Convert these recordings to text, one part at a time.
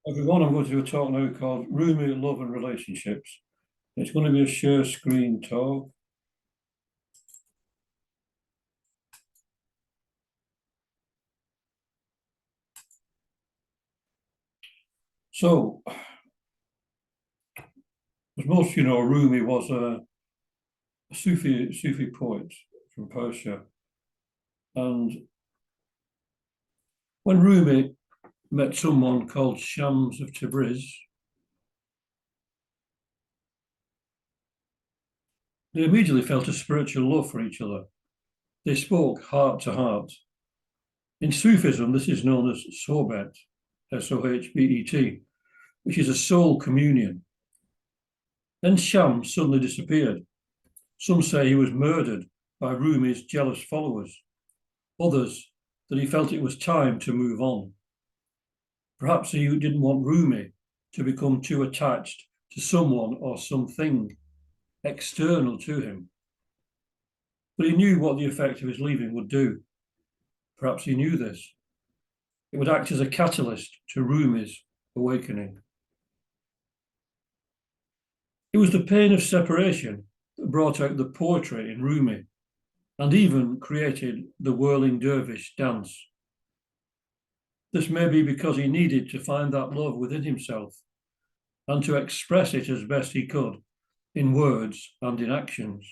Everyone, I'm going to do a talk now called Rumi, Love and Relationships. It's going to be a share screen talk. So, as most of you know, Rumi was a Sufi poet from Persia. And when Rumi met someone called Shams of Tabriz, they immediately felt a spiritual love for each other. They spoke heart to heart. In Sufism, this is known as sohbet, Sohbet, which is a soul communion. Then Shams suddenly disappeared. Some say he was murdered by Rumi's jealous followers, others that he felt it was time to move on. Perhaps he didn't want Rumi to become too attached to someone or something external to him. But he knew what the effect of his leaving would do. Perhaps he knew this. It would act as a catalyst to Rumi's awakening. It was the pain of separation that brought out the poetry in Rumi and even created the whirling dervish dance. This may be because he needed to find that love within himself and to express it as best he could in words and in actions.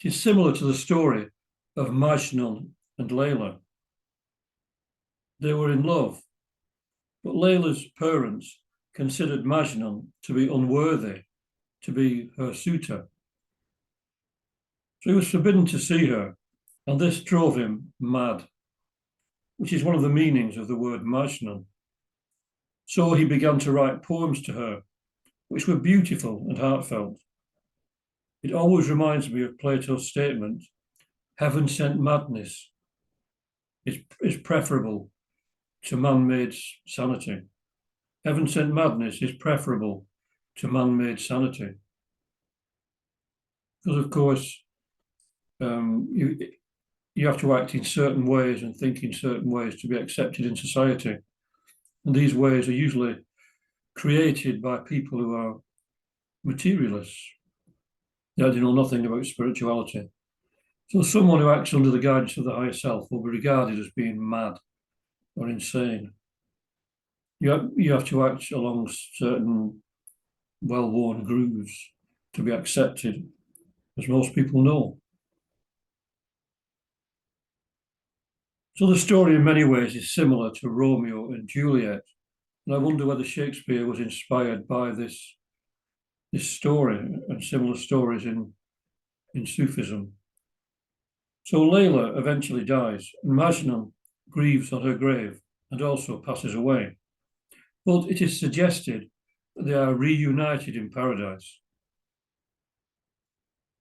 It is similar to the story of Majnun and Layla. They were in love, but Layla's parents considered Majnun to be unworthy to be her suitor. So he was forbidden to see her, and this drove him mad, which is one of the meanings of the word Majnun. So he began to write poems to her, which were beautiful and heartfelt. It always reminds me of Plato's statement, heaven-sent madness is preferable to man-made sanity. Heaven-sent madness is preferable to man-made sanity. Because, of course, you have to act in certain ways and think in certain ways to be accepted in society. And these ways are usually created by people who are materialists. They know nothing about spirituality. So someone who acts under the guidance of the higher self will be regarded as being mad or insane. You have to act along certain well-worn grooves to be accepted, as most people know. So the story in many ways is similar to Romeo and Juliet. And I wonder whether Shakespeare was inspired by this story and similar stories in Sufism. So Layla eventually dies, and Majnun grieves on her grave and also passes away. But it is suggested that they are reunited in paradise.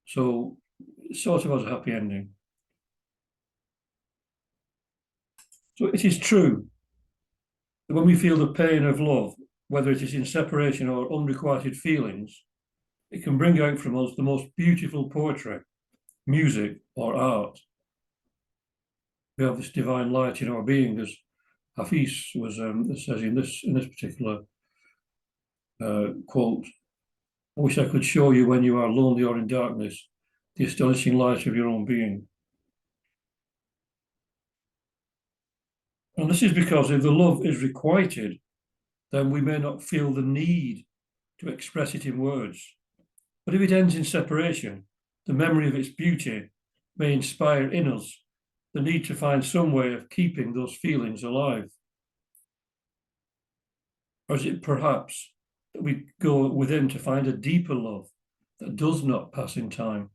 So it sort of has a happy ending. So it is true that when we feel the pain of love, whether it is in separation or unrequited feelings, it can bring out from us the most beautiful poetry, music, or art. We have this divine light in our being, as Hafiz says in this particular quote. I wish I could show you when you are lonely or in darkness, the astonishing light of your own being. And this is because if the love is requited, then we may not feel the need to express it in words. But if it ends in separation, the memory of its beauty may inspire in us the need to find some way of keeping those feelings alive. Or is it perhaps that we go within to find a deeper love that does not pass in time?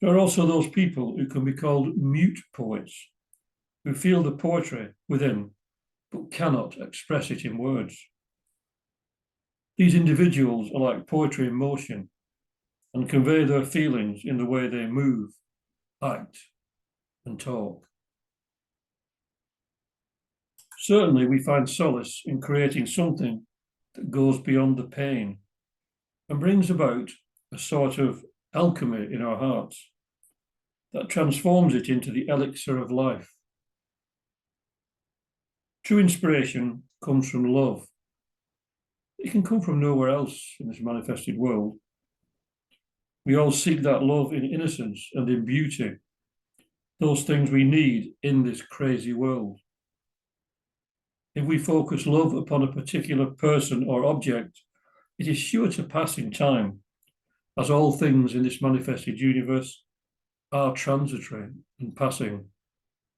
There are also those people who can be called mute poets, who feel the poetry within but cannot express it in words. These individuals are like poetry in motion and convey their feelings in the way they move, act, and talk. Certainly, we find solace in creating something that goes beyond the pain and brings about a sort of alchemy in our hearts that transforms it into the elixir of life. True inspiration comes from love. It can come from nowhere else in this manifested world. We all seek that love in innocence and in beauty, those things we need in this crazy world. If we focus love upon a particular person or object, it is sure to pass in time, as all things in this manifested universe are transitory and passing.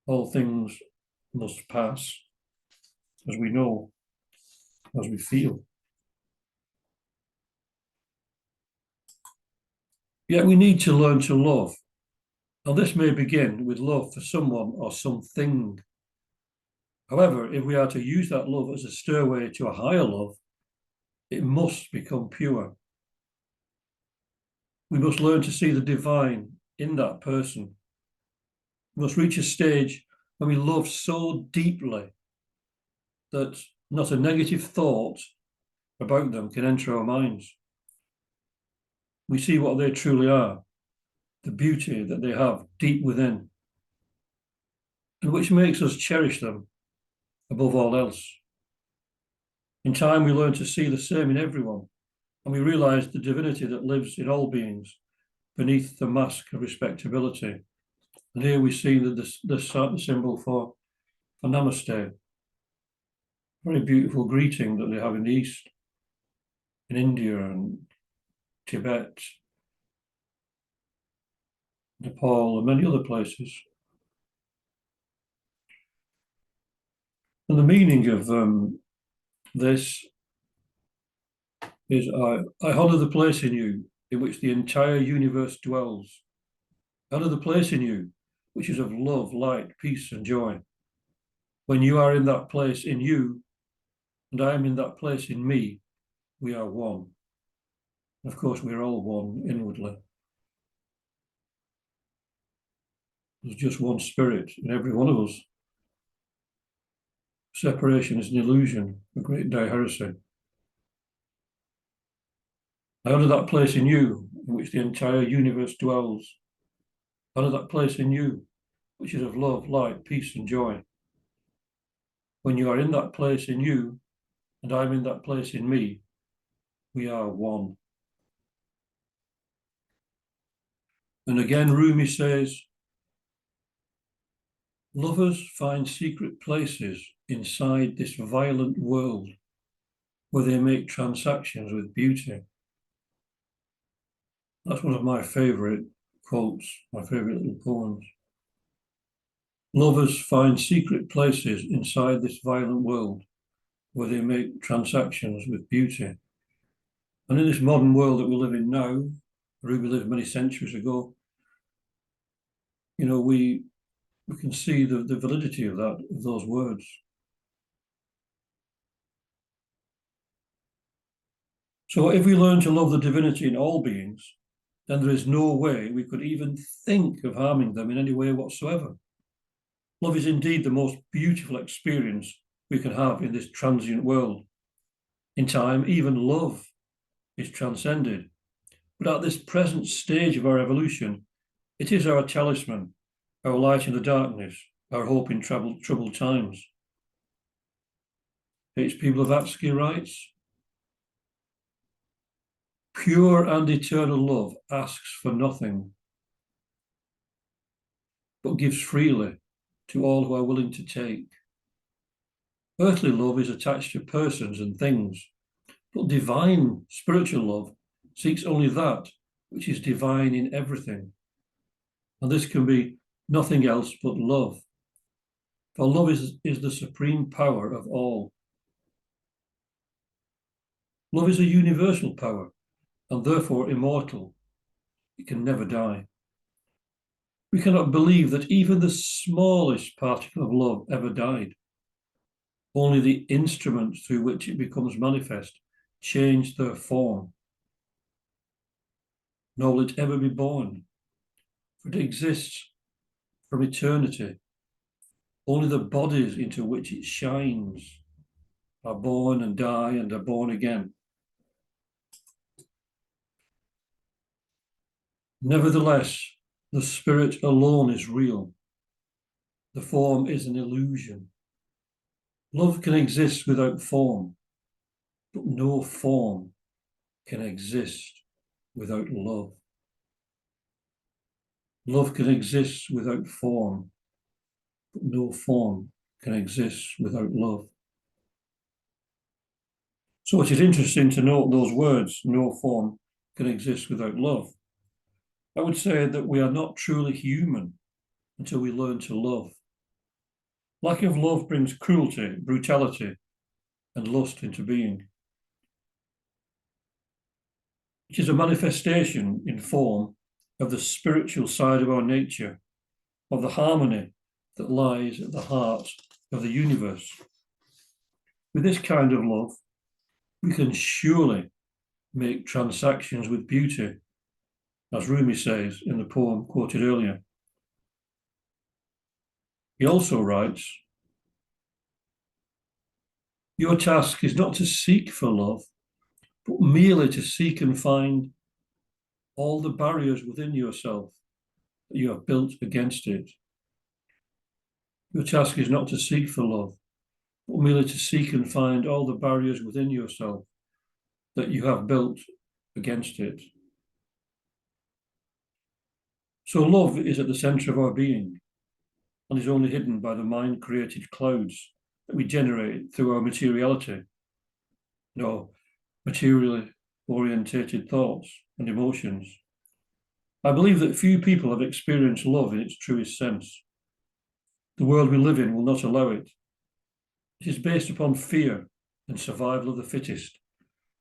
All things must pass, as we know, as we feel. Yet we need to learn to love. Now, this may begin with love for someone or something. However, if we are to use that love as a stairway to a higher love, it must become pure. We must learn to see the divine in that person. We must reach a stage when we love so deeply that not a negative thought about them can enter our minds. We see what they truly are, the beauty that they have deep within, and which makes us cherish them above all else. In time, we learn to see the same in everyone, and we realize the divinity that lives in all beings beneath the mask of respectability. And here we see the symbol for Namaste, very beautiful greeting that they have in the East, in India and Tibet, Nepal, and many other places. And the meaning of this is I honor the place in you in which the entire universe dwells. I honor the place in you which is of love, light, peace, and joy. When you are in that place in you, and I am in that place in me, we are one. Of course, we're all one inwardly. There's just one spirit in every one of us. Separation is an illusion, a great heresy. I honor that place in you in which the entire universe dwells. I honor that place in you which is of love, light, peace, and joy. When you are in that place in you, and I'm in that place in me, we are one. And again, Rumi says, lovers find secret places inside this violent world where they make transactions with beauty. That's one of my favourite quotes, my favourite little poems. Lovers find secret places inside this violent world where they make transactions with beauty. And in this modern world that we live in now, Rumi lived many centuries ago, you know, we can see the validity of that, of those words. So if we learn to love the divinity in all beings, then there is no way we could even think of harming them in any way whatsoever. Love is indeed the most beautiful experience we can have in this transient world. In time, even love is transcended. But at this present stage of our evolution, it is our talisman, our light in the darkness, our hope in troubled times. H.P. Blavatsky writes, pure and eternal love asks for nothing, but gives freely to all who are willing to take. Earthly love is attached to persons and things, but divine spiritual love seeks only that which is divine in everything. And this can be nothing else but love. For love is the supreme power of all. Love is a universal power and therefore immortal. It can never die. We cannot believe that even the smallest particle of love ever died. Only the instruments through which it becomes manifest change their form. Nor will it ever be born, for it exists from eternity. Only the bodies into which it shines are born and die and are born again. Nevertheless, the spirit alone is real. The form is an illusion. Love can exist without form, but no form can exist without love. Love can exist without form, but no form can exist without love. So it is interesting to note those words, no form can exist without love. I would say that we are not truly human until we learn to love. Lack of love brings cruelty, brutality, and lust into being. It is a manifestation in form of the spiritual side of our nature, of the harmony that lies at the heart of the universe. With this kind of love, we can surely make transactions with beauty, as Rumi says in the poem quoted earlier. He also writes, "Your task is not to seek for love, but merely to seek and find all the barriers within yourself that you have built against it. Your task is not to seek for love, but merely to seek and find all the barriers within yourself that you have built against it." So love is at the center of our being and is only hidden by the mind-created clouds that we generate through our materiality, our materially orientated thoughts and emotions. I believe that few people have experienced love in its truest sense. The world we live in will not allow it. It is based upon fear and survival of the fittest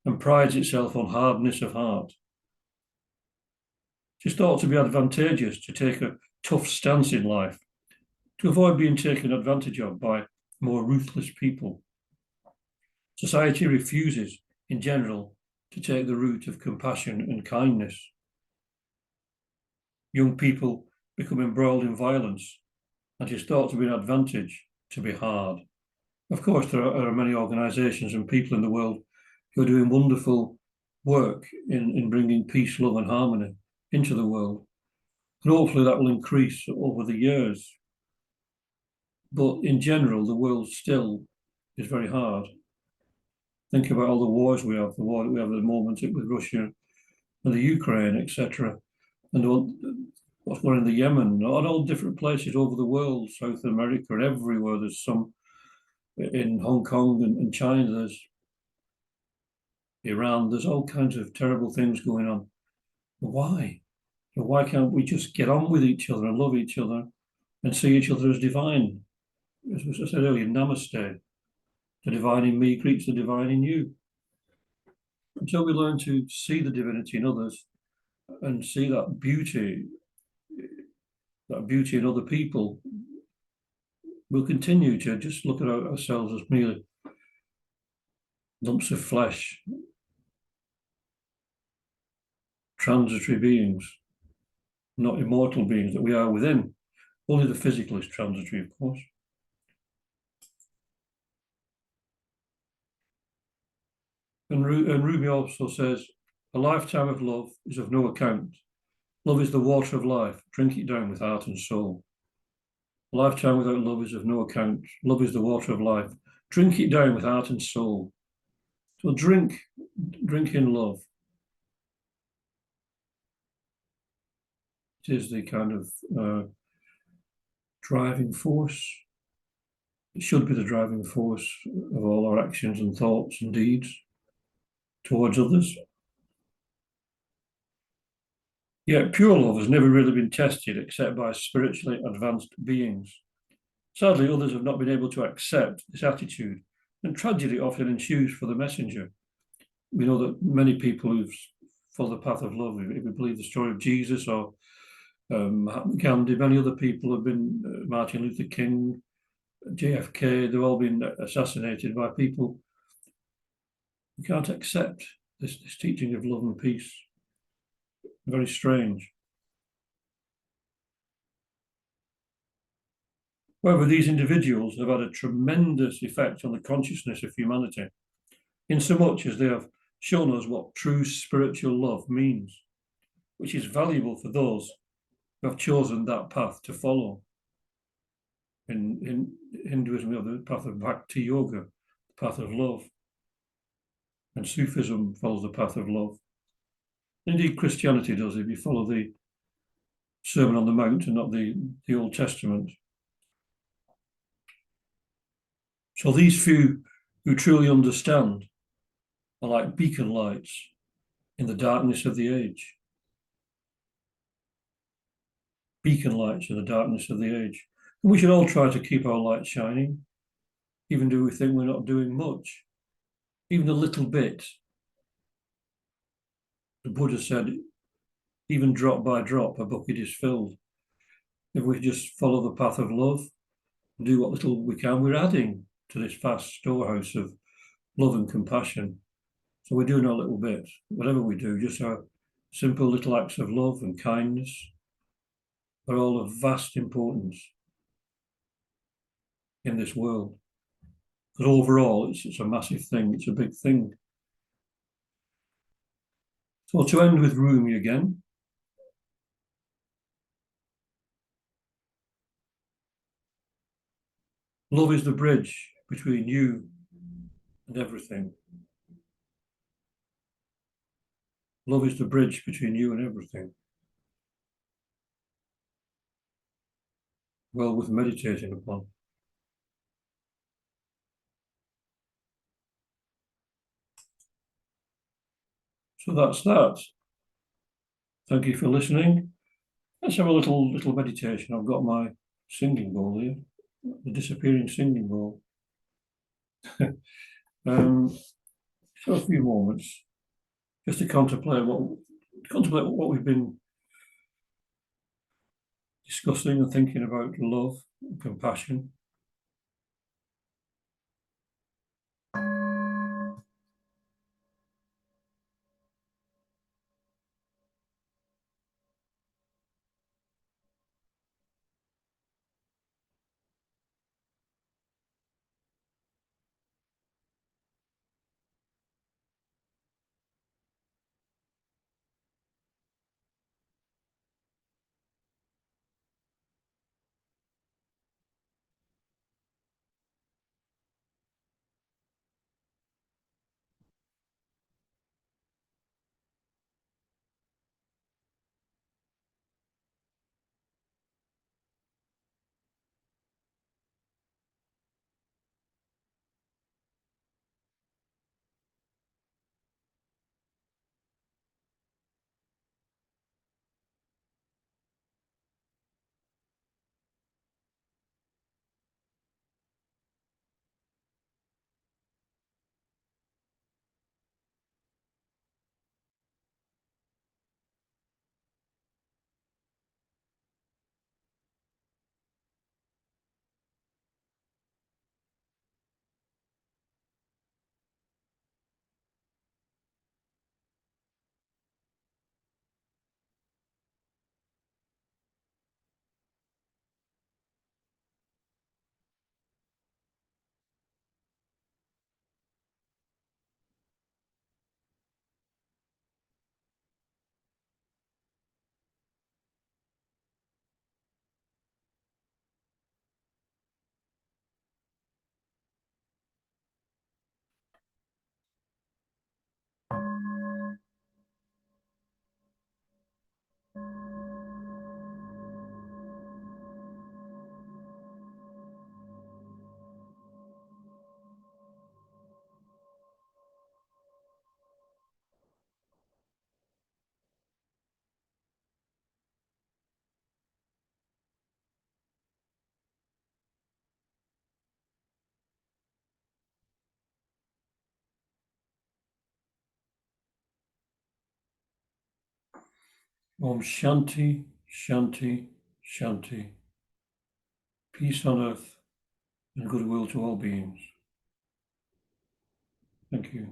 and prides itself on hardness of heart. It is thought to be advantageous to take a tough stance in life, to avoid being taken advantage of by more ruthless people. Society refuses, in general, to take the route of compassion and kindness. Young people become embroiled in violence, and it is thought to be an advantage to be hard. Of course, there are many organisations and people in the world who are doing wonderful work in bringing peace, love and harmony into the world. And hopefully that will increase over the years. But in general, the world still is very hard. Think about all the wars we have, the war that we have at the moment with Russia and the Ukraine, etc. And what's going on in the Yemen, and all different places over the world, South America, everywhere. There's some in Hong Kong and China, there's Iran, there's all kinds of terrible things going on. Why? Why can't we just get on with each other and love each other and see each other as divine? As I said earlier, namaste. The divine in me greets the divine in you. Until we learn to see the divinity in others and see that beauty in other people, we'll continue to just look at ourselves as merely lumps of flesh, transitory beings, not immortal beings that we are within. Only the physical is transitory, of course. And Rumi also says, "A lifetime of love is of no account. Love is the water of life. Drink it down with heart and soul. A lifetime without love is of no account. Love is the water of life. Drink it down with heart and soul." So drink in love. It is the kind of driving force. It should be the driving force of all our actions and thoughts and deeds towards others. Yet pure love has never really been tested except by spiritually advanced beings. Sadly, others have not been able to accept this attitude, and tragedy often ensues for the messenger. We know that many people who've followed the path of love, if we believe the story of Jesus or Gandhi, many other people have been, Martin Luther King, JFK, they've all been assassinated by people who can't accept this teaching of love and peace. Very strange. However, these individuals have had a tremendous effect on the consciousness of humanity, insomuch as they have shown us what true spiritual love means, which is valuable for those who have chosen that path to follow. In Hinduism, we have the path of Bhakti Yoga, the path of love, and Sufism follows the path of love. Indeed, Christianity does if you follow the Sermon on the Mount and not the Old Testament. So these few who truly understand are like beacon lights in the darkness of the age. Beacon lights in the darkness of the age. And we should all try to keep our light shining, even though we think we're not doing much, even a little bit. The Buddha said, even drop by drop, a bucket is filled. If we just follow the path of love, do what little we can, we're adding to this vast storehouse of love and compassion. So we're doing our little bit. Whatever we do, just our simple little acts of love and kindness are all of vast importance in this world. But overall, it's a massive thing. It's a big thing. So to end with Rumi again, love is the bridge between you and everything. Love is the bridge between you and everything. Well worth meditating upon. So that's that. Thank you for listening. Let's have a little meditation. I've got my singing bowl here, the disappearing singing bowl. So a few moments just to contemplate what we've been discussing and thinking about love and compassion. Om Shanti, Shanti, Shanti. Peace on earth and goodwill to all beings. Thank you.